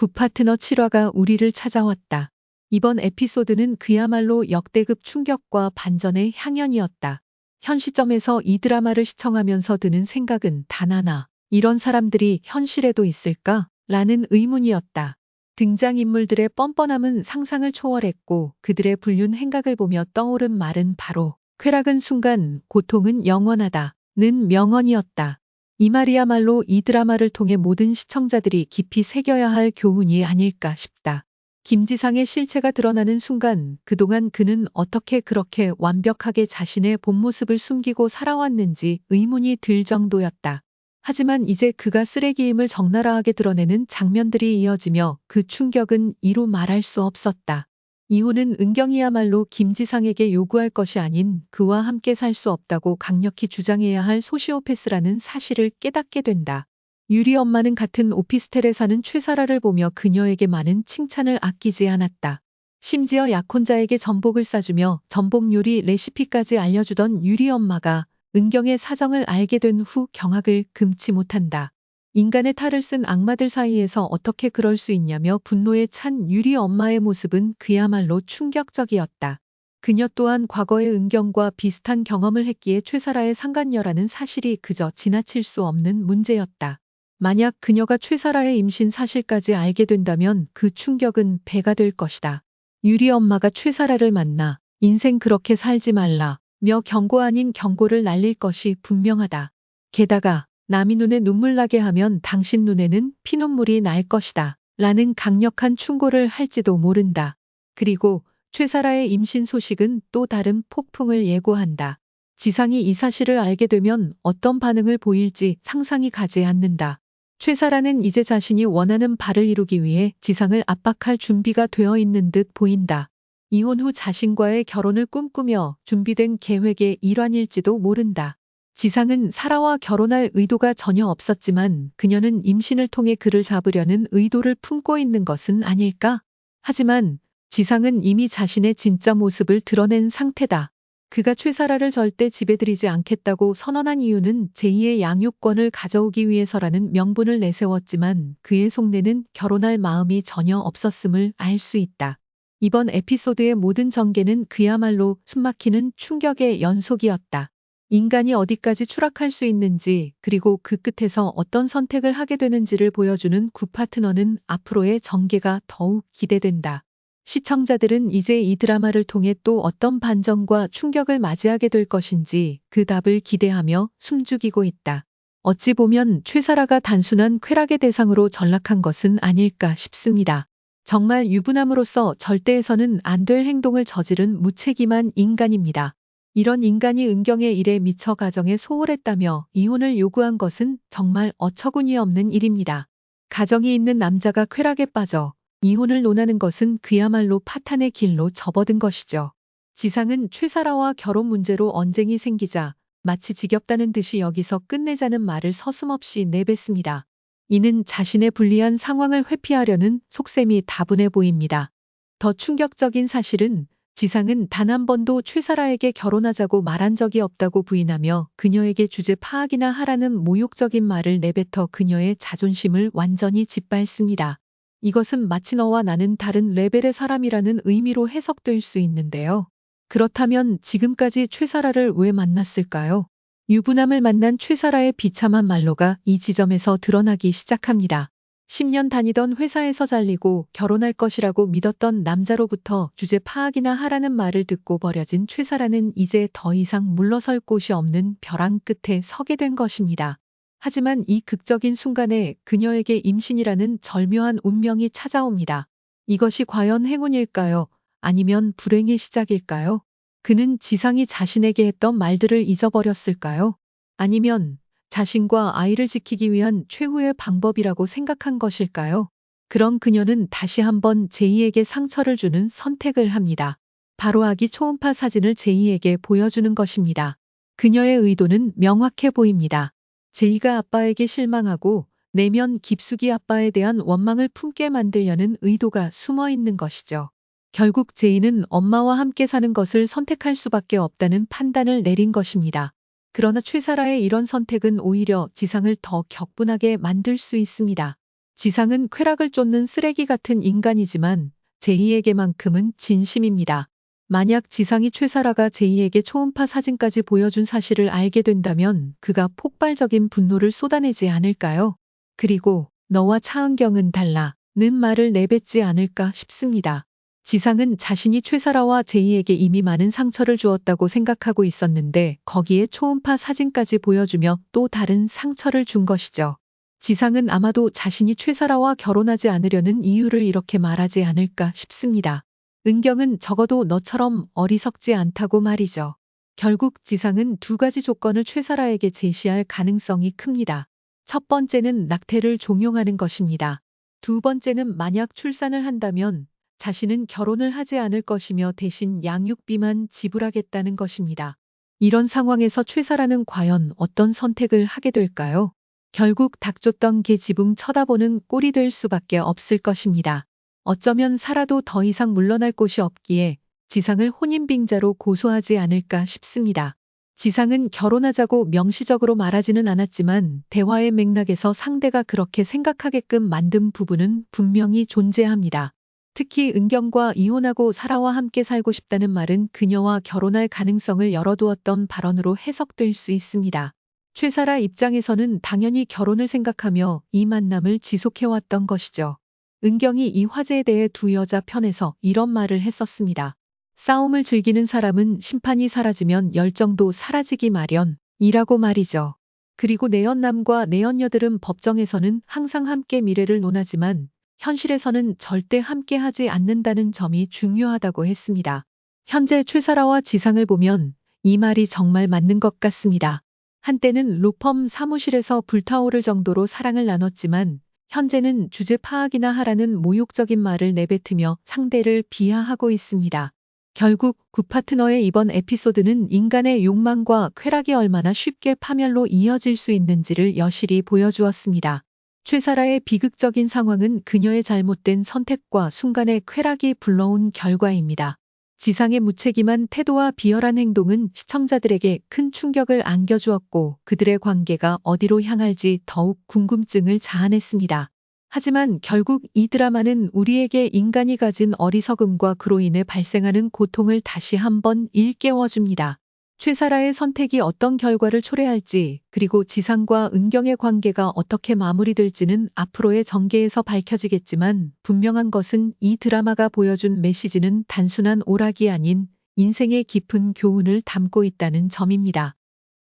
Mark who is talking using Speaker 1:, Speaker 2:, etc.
Speaker 1: 굿파트너 7화가 우리를 찾아왔다. 이번 에피소드는 그야말로 역대급 충격과 반전의 향연이었다. 현 시점에서 이 드라마를 시청하면서 드는 생각은 단 하나. 이런 사람들이 현실에도 있을까? 라는 의문이었다. 등장인물들의 뻔뻔함은 상상을 초월했고 그들의 불륜 행각을 보며 떠오른 말은 바로 쾌락은 순간, 고통은 영원하다. 는 명언이었다. 이 말이야말로 이 드라마를 통해 모든 시청자들이 깊이 새겨야 할 교훈이 아닐까 싶다. 김지상의 실체가 드러나는 순간 그동안 그는 어떻게 그렇게 완벽하게 자신의 본 모습을 숨기고 살아왔는지 의문이 들 정도였다. 하지만 이제 그가 쓰레기임을 적나라하게 드러내는 장면들이 이어지며 그 충격은 이루 말할 수 없었다. 이호는 은경이야말로 김지상에게 요구할 것이 아닌 그와 함께 살 수 없다고 강력히 주장해야 할 소시오패스라는 사실을 깨닫게 된다. 유리 엄마는 같은 오피스텔에 사는 최사라를 보며 그녀에게 많은 칭찬을 아끼지 않았다. 심지어 약혼자에게 전복을 싸주며 전복 요리 레시피까지 알려주던 유리 엄마가 은경의 사정을 알게 된 후 경악을 금치 못한다. 인간의 탈을 쓴 악마들 사이에서 어떻게 그럴 수 있냐며 분노에 찬 유리 엄마의 모습은 그야말로 충격적이었다. 그녀 또한 과거의 은경과 비슷한 경험을 했기에 최사라의 상간녀라는 사실이 그저 지나칠 수 없는 문제였다. 만약 그녀가 최사라의 임신 사실까지 알게 된다면 그 충격은 배가 될 것이다. 유리 엄마가 최사라를 만나 인생 그렇게 살지 말라 며 경고 아닌 경고를 날릴 것이 분명하다. 게다가 남이 눈에 눈물 나게 하면 당신 눈에는 피눈물이 날 것이다. 라는 강력한 충고를 할지도 모른다. 그리고 최사라의 임신 소식은 또 다른 폭풍을 예고한다. 지상이 이 사실을 알게 되면 어떤 반응을 보일지 상상이 가지 않는다. 최사라는 이제 자신이 원하는 바를 이루기 위해 지상을 압박할 준비가 되어 있는 듯 보인다. 이혼 후 자신과의 결혼을 꿈꾸며 준비된 계획의 일환일지도 모른다. 지상은 사라와 결혼할 의도가 전혀 없었지만 그녀는 임신을 통해 그를 잡으려는 의도를 품고 있는 것은 아닐까? 하지만 지상은 이미 자신의 진짜 모습을 드러낸 상태다. 그가 최사라를 절대 집에 들이지 않겠다고 선언한 이유는 제2의 양육권을 가져오기 위해서라는 명분을 내세웠지만 그의 속내는 결혼할 마음이 전혀 없었음을 알 수 있다. 이번 에피소드의 모든 전개는 그야말로 숨막히는 충격의 연속이었다. 인간이 어디까지 추락할 수 있는지 그리고 그 끝에서 어떤 선택을 하게 되는지를 보여주는 굿파트너는 앞으로의 전개가 더욱 기대된다. 시청자들은 이제 이 드라마를 통해 또 어떤 반전과 충격을 맞이하게 될 것인지 그 답을 기대하며 숨죽이고 있다. 어찌 보면 최사라가 단순한 쾌락의 대상으로 전락한 것은 아닐까 싶습니다. 정말 유부남으로서 절대 해서는 안 될 행동을 저지른 무책임한 인간입니다. 이런 인간이 은경의 일에 미쳐 가정에 소홀했다며 이혼을 요구한 것은 정말 어처구니 없는 일입니다. 가정이 있는 남자가 쾌락에 빠져 이혼을 논하는 것은 그야말로 파탄의 길로 접어든 것이죠. 지상은 최사라와 결혼 문제로 언쟁이 생기자 마치 지겹다는 듯이 여기서 끝내자는 말을 서슴없이 내뱉습니다. 이는 자신의 불리한 상황을 회피하려는 속셈이 다분해 보입니다. 더 충격적인 사실은 지상은 단 한 번도 최사라에게 결혼하자고 말한 적이 없다고 부인하며 그녀에게 주제 파악이나 하라는 모욕적인 말을 내뱉어 그녀의 자존심을 완전히 짓밟습니다. 이것은 마치 너와 나는 다른 레벨의 사람이라는 의미로 해석될 수 있는데요. 그렇다면 지금까지 최사라를 왜 만났을까요? 유부남을 만난 최사라의 비참한 말로가 이 지점에서 드러나기 시작합니다. 10년 다니던 회사에서 잘리고 결혼할 것이라고 믿었던 남자로부터 주제 파악이나 하라는 말을 듣고 버려진 최사라는 이제 더 이상 물러설 곳이 없는 벼랑 끝에 서게 된 것입니다. 하지만 이 극적인 순간에 그녀에게 임신이라는 절묘한 운명이 찾아옵니다. 이것이 과연 행운일까요? 아니면 불행의 시작일까요? 그는 지상이 자신에게 했던 말들을 잊어버렸을까요? 아니면 자신과 아이를 지키기 위한 최후의 방법이라고 생각한 것일까요? 그럼 그녀는 다시 한번 제이에게 상처를 주는 선택을 합니다. 바로 아기 초음파 사진을 제이에게 보여주는 것입니다. 그녀의 의도는 명확해 보입니다. 제이가 아빠에게 실망하고 내면 깊숙이 아빠에 대한 원망을 품게 만들려는 의도가 숨어 있는 것이죠. 결국 제이는 엄마와 함께 사는 것을 선택할 수밖에 없다는 판단을 내린 것입니다. 그러나 최사라의 이런 선택은 오히려 지상을 더 격분하게 만들 수 있습니다. 지상은 쾌락을 쫓는 쓰레기 같은 인간이지만 제이에게만큼은 진심입니다. 만약 지상이 최사라가 제이에게 초음파 사진까지 보여준 사실을 알게 된다면 그가 폭발적인 분노를 쏟아내지 않을까요? 그리고 너와 차은경은 달라 는 말을 내뱉지 않을까 싶습니다. 지상은 자신이 최사라와 제이에게 이미 많은 상처를 주었다고 생각하고 있었는데 거기에 초음파 사진까지 보여주며 또 다른 상처를 준 것이죠. 지상은 아마도 자신이 최사라와 결혼하지 않으려는 이유를 이렇게 말하지 않을까 싶습니다. 은경은 적어도 너처럼 어리석지 않다고 말이죠. 결국 지상은 두 가지 조건을 최사라에게 제시할 가능성이 큽니다. 첫 번째는 낙태를 종용하는 것입니다. 두 번째는 만약 출산을 한다면 자신은 결혼을 하지 않을 것이며 대신 양육비만 지불하겠다는 것입니다. 이런 상황에서 최사라는 과연 어떤 선택을 하게 될까요? 결국 닥쳤던 개 지붕 쳐다보는 꼴이 될 수밖에 없을 것입니다. 어쩌면 살아도 더 이상 물러날 곳이 없기에 지상을 혼인빙자로 고소하지 않을까 싶습니다. 지상은 결혼하자고 명시적으로 말하지는 않았지만 대화의 맥락에서 상대가 그렇게 생각하게끔 만든 부분은 분명히 존재합니다. 특히 은경과 이혼하고 사라와 함께 살고 싶다는 말은 그녀와 결혼할 가능성을 열어두었던 발언으로 해석될 수 있습니다. 최사라 입장에서는 당연히 결혼을 생각하며 이 만남을 지속해왔던 것이죠. 은경이 이 화제에 대해 두 여자 편에서 이런 말을 했었습니다. 싸움을 즐기는 사람은 심판이 사라지면 열정도 사라지기 마련이라고 말이죠. 그리고 내연남과 내연녀들은 법정에서는 항상 함께 미래를 논하지만 현실에서는 절대 함께 하지 않는다는 점이 중요하다고 했습니다. 현재 최사라와 지상을 보면 이 말이 정말 맞는 것 같습니다. 한때는 로펌 사무실에서 불타오를 정도로 사랑을 나눴지만 현재는 주제 파악이나 하라는 모욕적인 말을 내뱉으며 상대를 비하하고 있습니다. 결국 구파트너의 이번 에피소드는 인간의 욕망과 쾌락이 얼마나 쉽게 파멸로 이어질 수 있는지를 여실히 보여주었습니다. 최사라의 비극적인 상황은 그녀의 잘못된 선택과 순간의 쾌락이 불러온 결과입니다. 지상의 무책임한 태도와 비열한 행동은 시청자들에게 큰 충격을 안겨주었고 그들의 관계가 어디로 향할지 더욱 궁금증을 자아냈습니다. 하지만 결국 이 드라마는 우리에게 인간이 가진 어리석음과 그로 인해 발생하는 고통을 다시 한번 일깨워줍니다. 최사라의 선택이 어떤 결과를 초래할지 그리고 지상과 은경의 관계가 어떻게 마무리될지는 앞으로의 전개에서 밝혀지겠지만 분명한 것은 이 드라마가 보여준 메시지는 단순한 오락이 아닌 인생의 깊은 교훈을 담고 있다는 점입니다.